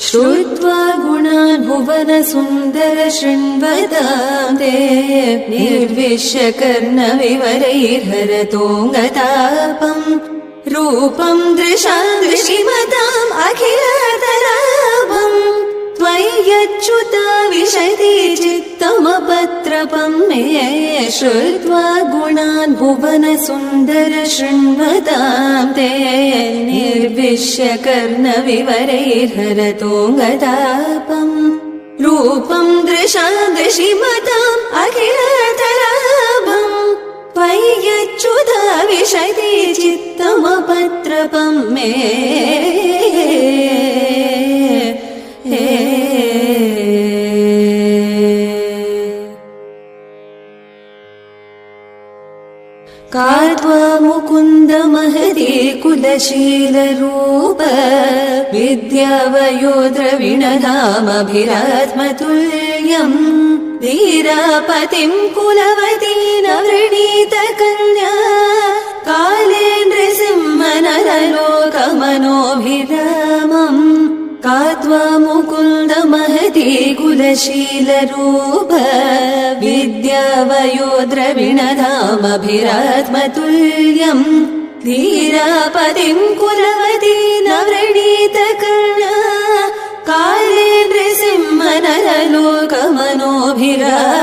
श्रुत्वा गुणान् भुवनसुन्दर शृण्वतां ते निर्विश्य कर्णविवरैर्हरतोऽङ्गतापम् रूपं दृशां दृशिमताम् अखिलतराभम् त्वय्यच्युता विशति चित्तमपत्रपं मे श्रुत्वा गुणान् भुवनसुन्दर शृण्वतां ते निर्विश्य कर्णविवरैर्हरतोऽङ्गतापम् रूपं दृशां दृशिमताम् अखिलतराभम् त्वय्यच्युता विशति चित्तमपत्रपं मे कात्वा मुकुन्द महती कुलशीलरूप विद्यावयोद्रविणधामभिरात्मतुल्यम् धीरापतिं कुलवती नवृणीत कन्या काले नृसिंहनरलोकमनोभिरामम् कात्वा मुकुन्द महती कुलशीलरूप विद्यावयोद्रविणधामभिरात्मतुल्यम् धीरापतिं कुलवती नवृणीत कन्या काले नृसिंहनरलोकमनोभिरामम्